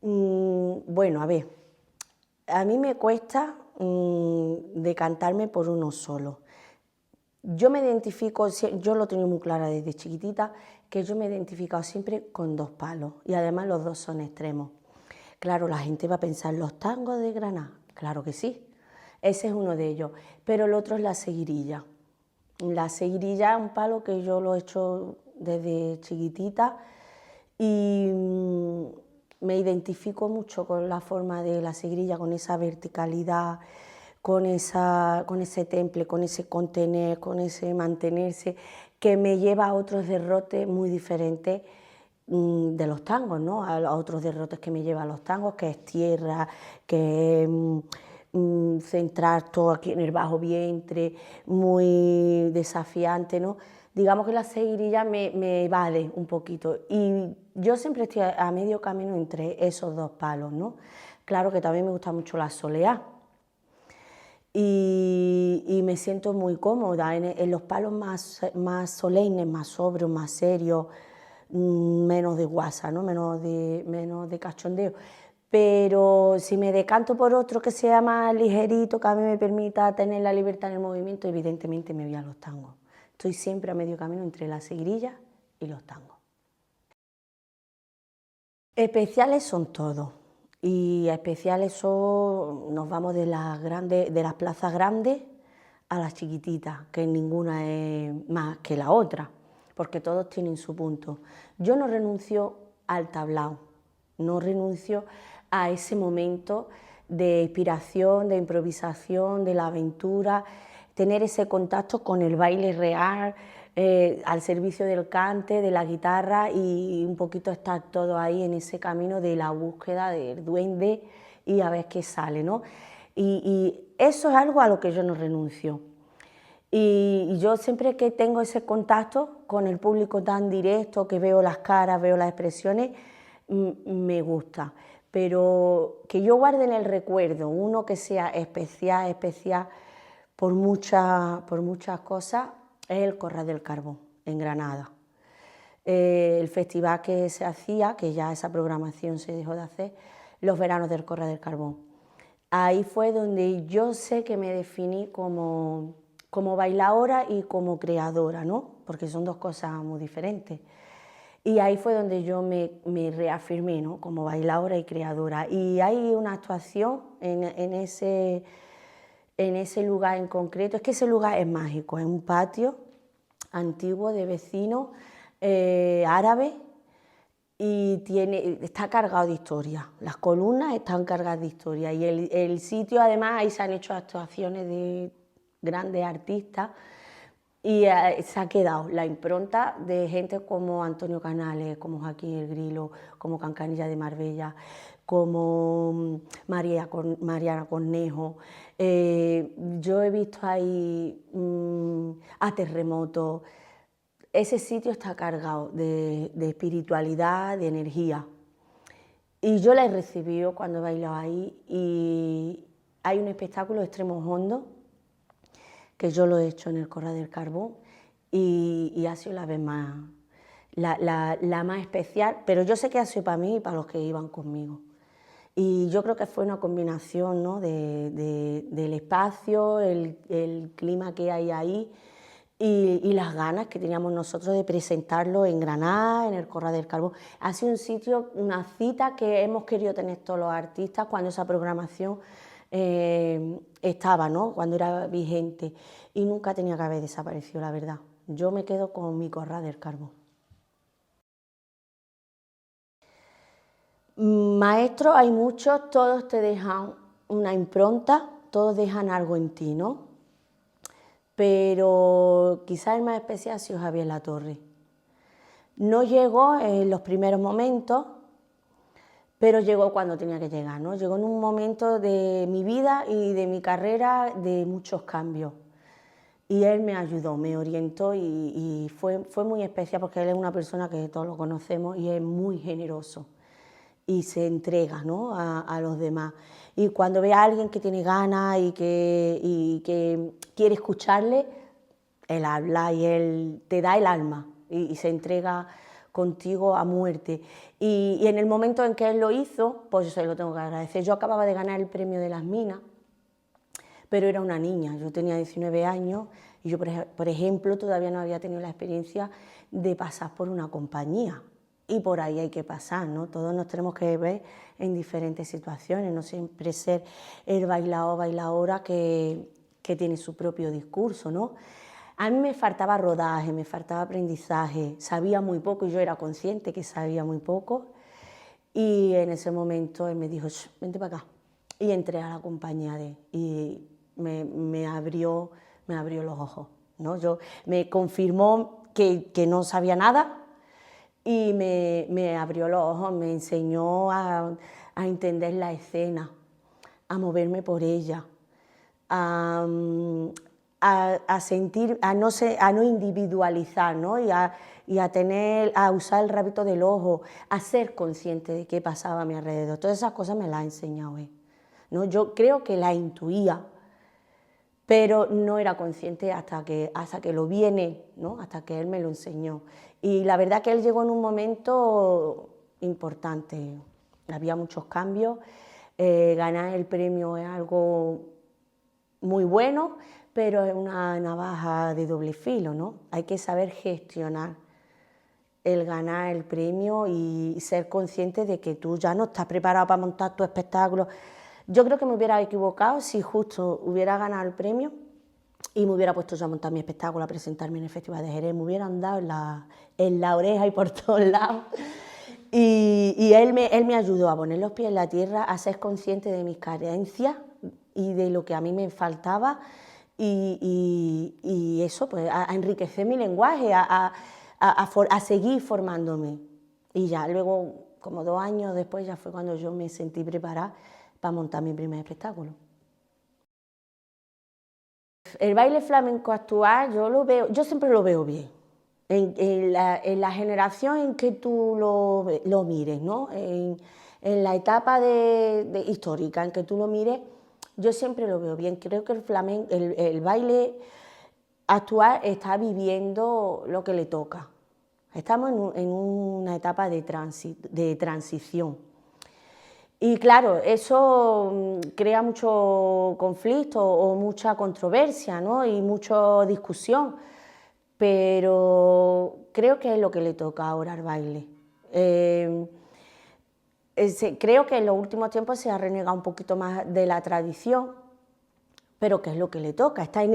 Bueno, a ver, a mí me cuesta decantarme por uno solo. Yo me identifico, yo lo he tenido muy clara desde chiquitita, que yo me he identificado siempre con dos palos y además los dos son extremos. Claro, la gente va a pensar, ¿los tangos de Granada? Claro que sí, ese es uno de ellos, pero el otro es la seguirilla. La seguirilla es un palo que yo lo he hecho desde chiquitita y me identifico mucho con la forma de la seguirilla, con esa verticalidad, con ese temple, con ese contener, con ese mantenerse, que me lleva a otros derrotes muy diferentes de los tangos, ¿no? A otros derrotes que me lleva a los tangos, que es tierra, que es centrar todo aquí en el bajo vientre, muy desafiante, ¿no? Digamos que la seguirilla me evade un poquito y yo siempre estoy a medio camino entre esos dos palos, ¿no? Claro que también me gusta mucho la soleá y me siento muy cómoda en los palos más solemnes, más sobrios, más serios, menos de guasa, ¿no? menos de cachondeo. Pero si me decanto por otro que sea más ligerito, que a mí me permita tener la libertad en el movimiento, evidentemente me voy a los tangos. Estoy siempre a medio camino entre la seguirilla y los tangos. Especiales son todos. Y especiales son, nos vamos de las grandes, de las plazas grandes a las chiquititas, que ninguna es más que la otra, porque todos tienen su punto. Yo no renuncio al tablao, no renuncio a ese momento de inspiración, de improvisación, de la aventura, tener ese contacto con el baile real, al servicio del cante, de la guitarra y un poquito estar todo ahí en ese camino de la búsqueda del duende y a ver qué sale, ¿no? Y eso es algo a lo que yo no renuncio. Y yo siempre que tengo ese contacto con el público tan directo, que veo las caras, veo las expresiones, me gusta. Pero que yo guarde en el recuerdo uno que sea especial, especial por muchas cosas, es el Corral del Carbón, en Granada. El festival que se hacía, que ya esa programación se dejó de hacer, los veranos del Corral del Carbón. Ahí fue donde yo sé que me definí como bailadora y como creadora, ¿no? Porque son dos cosas muy diferentes. Y ahí fue donde yo me reafirmé, ¿no? Como bailadora y creadora. Y hay una actuación en ese lugar en concreto. Es que ese lugar es mágico, es un patio antiguo de vecinos árabes y está cargado de historia. Las columnas están cargadas de historia y el sitio, además, ahí se han hecho actuaciones de grandes artistas y se ha quedado la impronta de gente como Antonio Canales, como Joaquín el Grilo, como Cancanilla de Marbella, como Mariana Cornejo. Yo he visto ahí a Terremoto. Ese sitio está cargado de espiritualidad, de energía. Y yo la he recibido cuando he bailado ahí y hay un espectáculo de Extremos Hondos que yo lo he hecho en el Corral del Carbón y ha sido la vez más, la más especial, pero yo sé que ha sido para mí y para los que iban conmigo. Y yo creo que fue una combinación, ¿no? del espacio, el clima que hay ahí y las ganas que teníamos nosotros de presentarlo en Granada, en el Corral del Carbón. Ha sido un sitio, una cita que hemos querido tener todos los artistas cuando esa programación estaba, ¿no? Cuando era vigente, y nunca tenía que haber desaparecido, la verdad. Yo me quedo con mi Corral del Carbón. Maestros hay muchos, todos te dejan una impronta, todos dejan algo en ti, ¿no? Pero quizás el más especial ha sido Javier Latorre. No llegó en los primeros momentos, pero llegó cuando tenía que llegar, ¿no? Llegó en un momento de mi vida y de mi carrera de muchos cambios. Y él me ayudó, me orientó y fue muy especial porque él es una persona que todos lo conocemos y es muy generoso y se entrega, ¿no? a los demás. Y cuando ve a alguien que tiene ganas y que quiere escucharle, él habla y él te da el alma y se entrega contigo a muerte. Y en el momento en que él lo hizo, pues se lo tengo que agradecer. Yo acababa de ganar el premio de las Minas, pero era una niña, yo tenía 19 años y yo, por ejemplo, todavía no había tenido la experiencia de pasar por una compañía. Y por ahí hay que pasar, ¿no? Todos nos tenemos que ver en diferentes situaciones, no siempre ser el bailador o bailadora que tiene su propio discurso, ¿no? A mí me faltaba rodaje, me faltaba aprendizaje, sabía muy poco y yo era consciente que sabía muy poco. Y en ese momento él me dijo, vente para acá. Y entré a la compañía de y me abrió los ojos, ¿no? Me confirmó que no sabía nada y me abrió los ojos, me enseñó a entender la escena, a moverme por ella, a sentir, a no individualizar, ¿no? Y a usar el rabito del ojo, a ser consciente de qué pasaba a mi alrededor. Todas esas cosas me las ha enseñado él, ¿no? Yo creo que las intuía, pero no era consciente hasta que lo vi en él, ¿no? Hasta que él me lo enseñó. Y la verdad que él llegó en un momento importante, había muchos cambios, ganar el premio es algo muy bueno, pero es una navaja de doble filo, ¿no? Hay que saber gestionar el ganar el premio y ser consciente de que tú ya no estás preparado para montar tu espectáculo. Yo creo que me hubiera equivocado si justo hubiera ganado el premio y me hubiera puesto yo a montar mi espectáculo, a presentarme en el Festival de Jerez, me hubieran dado en la oreja y por todos lados. Y él me ayudó a poner los pies en la tierra, a ser consciente de mis carencias y de lo que a mí me faltaba y eso, pues a enriquecer mi lenguaje, a seguir formándome. Y ya luego, como 2 años después, ya fue cuando yo me sentí preparada para montar mi primer espectáculo. El baile flamenco actual yo siempre lo veo bien. En la generación en que tú lo mires, ¿no? En la etapa histórica en que tú lo mires, yo siempre lo veo bien. Creo que el baile actual está viviendo lo que le toca. Estamos en una etapa de transición. Y claro, eso crea mucho conflicto o mucha controversia, ¿no? Y mucha discusión, pero creo que es lo que le toca ahora al baile. Creo que en los últimos tiempos se ha renegado un poquito más de la tradición, pero que es lo que le toca, está en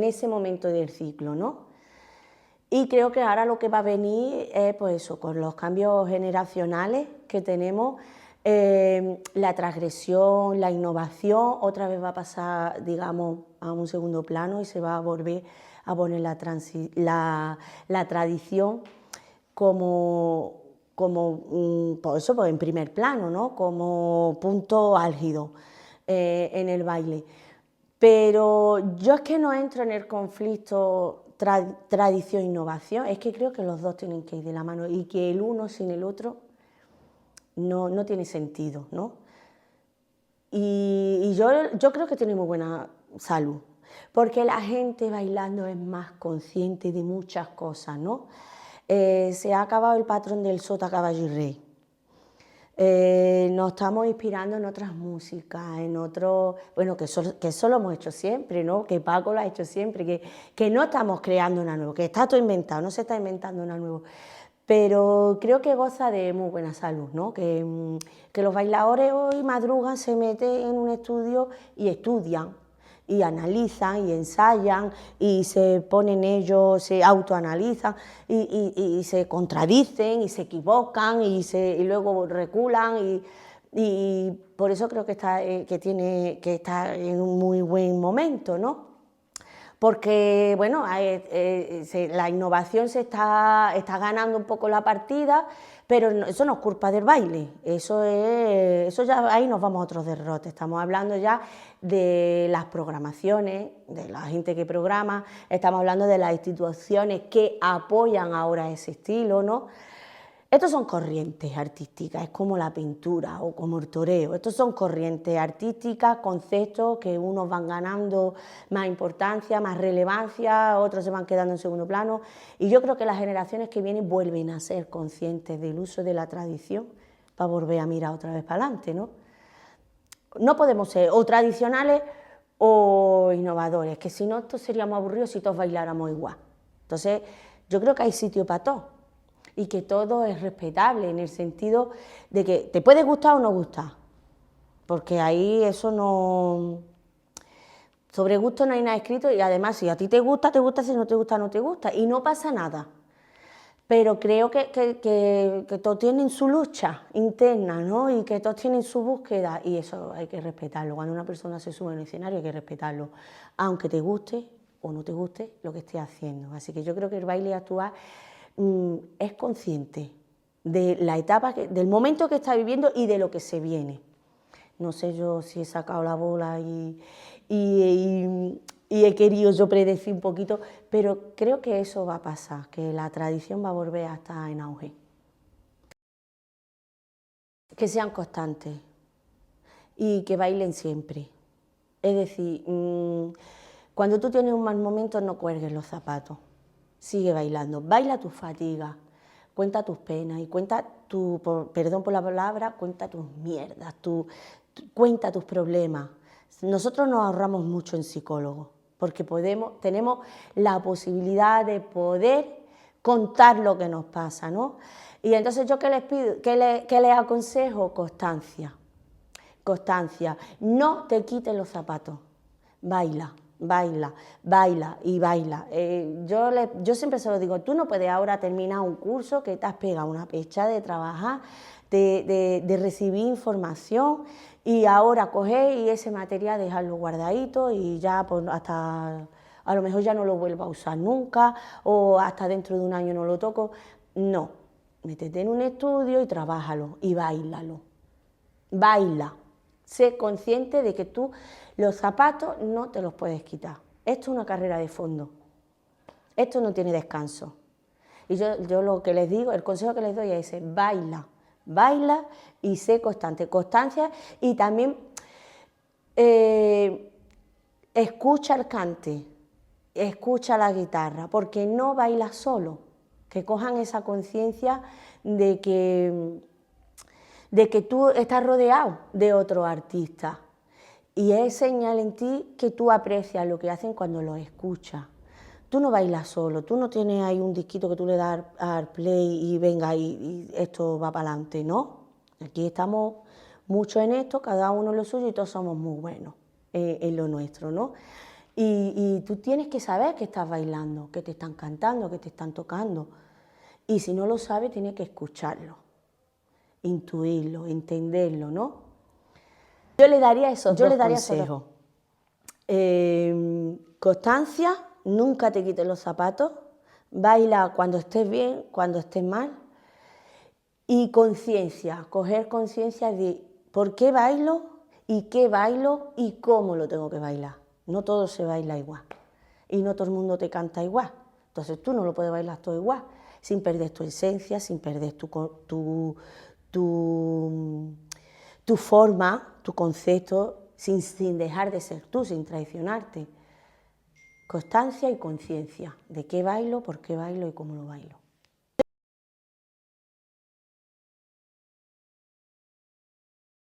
ese momento del ciclo, ¿no? Y creo que ahora lo que va a venir es, pues eso, con los cambios generacionales que tenemos, la transgresión, la innovación, otra vez va a pasar, digamos, a un segundo plano y se va a volver a poner la tradición como por eso, pues en primer plano, ¿no? Como punto álgido en el baile. Pero yo es que no entro en el conflicto tradición-innovación, es que creo que los dos tienen que ir de la mano y que el uno sin el otro no tiene sentido, ¿no? Y yo creo que tiene muy buena salud, porque la gente bailando es más consciente de muchas cosas, ¿no? Se ha acabado el patrón del sota, caballo y rey. Nos estamos inspirando en otras músicas, en otros, bueno, que eso lo hemos hecho siempre, ¿no? Que Paco lo ha hecho siempre, que no estamos creando una nueva, que está todo inventado, no se está inventando una nueva. Pero creo que goza de muy buena salud, ¿no? Que los bailadores hoy madrugan, se meten en un estudio y estudian, y analizan, y ensayan, y se ponen ellos, se autoanalizan, y se contradicen, y se equivocan, y luego reculan, y por eso creo que está en un muy buen momento, ¿no? Porque, bueno, la innovación se está ganando un poco la partida, pero eso no es culpa del baile, eso ya ahí nos vamos a otros derrotes. Estamos hablando ya de las programaciones, de la gente que programa, estamos hablando de las instituciones que apoyan ahora ese estilo, ¿no? Estos son corrientes artísticas, es como la pintura o como el toreo. Estos son corrientes artísticas, conceptos que unos van ganando más importancia, más relevancia, otros se van quedando en segundo plano. Y yo creo que las generaciones que vienen vuelven a ser conscientes del uso de la tradición para volver a mirar otra vez para adelante, ¿no? No podemos ser o tradicionales o innovadores, que si no, esto seríamos aburridos si todos bailáramos igual. Entonces, yo creo que hay sitio para todo. Y que todo es respetable en el sentido de que te puede gustar o no gustar, porque ahí eso no... Sobre gusto no hay nada escrito y además si a ti te gusta, si no te gusta, no te gusta y no pasa nada. Pero creo que todos tienen su lucha interna, ¿no? Y que todos tienen su búsqueda y eso hay que respetarlo. Cuando una persona se sube en el escenario hay que respetarlo, aunque te guste o no te guste lo que esté haciendo. Así que yo creo que el baile actual es consciente de la etapa, del momento que está viviendo y de lo que se viene. No sé yo si he sacado la bola y he querido yo predecir un poquito, pero creo que eso va a pasar, que la tradición va a volver a estar en auge. Que sean constantes y que bailen siempre. Es decir, cuando tú tienes un mal momento no cuelgues los zapatos. Sigue bailando, baila tus fatigas, cuenta tus penas y cuenta perdón por la palabra, cuenta tus mierdas, cuenta tus problemas. Nosotros nos ahorramos mucho en psicólogos, porque tenemos la posibilidad de poder contar lo que nos pasa, ¿no? Y entonces yo ¿qué les pido? ¿Qué les aconsejo? Constancia. Constancia. No te quites los zapatos, baila. Baila, baila y baila. Yo siempre se lo digo, tú no puedes ahora terminar un curso que te has pegado una pecha de trabajar, de recibir información y ahora coger y ese material dejarlo guardadito y ya pues, hasta a lo mejor ya no lo vuelvo a usar nunca o hasta dentro de un año no lo toco. No, métete en un estudio y trabájalo y bailalo. Baila. Sé consciente de que tú los zapatos no te los puedes quitar. Esto es una carrera de fondo. Esto no tiene descanso. Y yo lo que les digo, el consejo que les doy es ese, baila, baila y sé constante. Constancia y también escucha el cante, escucha la guitarra, porque no bailas solo. Que cojan esa conciencia de que tú estás rodeado de otros artistas y es señal en ti que tú aprecias lo que hacen cuando los escuchas. Tú no bailas solo, tú no tienes ahí un disquito que tú le das al play y venga y esto va para adelante, ¿no? Aquí estamos mucho en esto, cada uno en lo suyo y todos somos muy buenos en lo nuestro, ¿no? Y tú tienes que saber que estás bailando, que te están cantando, que te están tocando. Y si no lo sabes, tienes que escucharlo, intuirlo, entenderlo, ¿no? Yo le daría esos dos consejos. Constancia, nunca te quites los zapatos, baila cuando estés bien, cuando estés mal, y conciencia, coger conciencia de por qué bailo y cómo lo tengo que bailar. No todo se baila igual y no todo el mundo te canta igual, entonces tú no lo puedes bailar todo igual, sin perder tu esencia, sin perder tu forma, tu concepto, sin dejar de ser tú, sin traicionarte. Constancia y conciencia de qué bailo, por qué bailo y cómo lo bailo.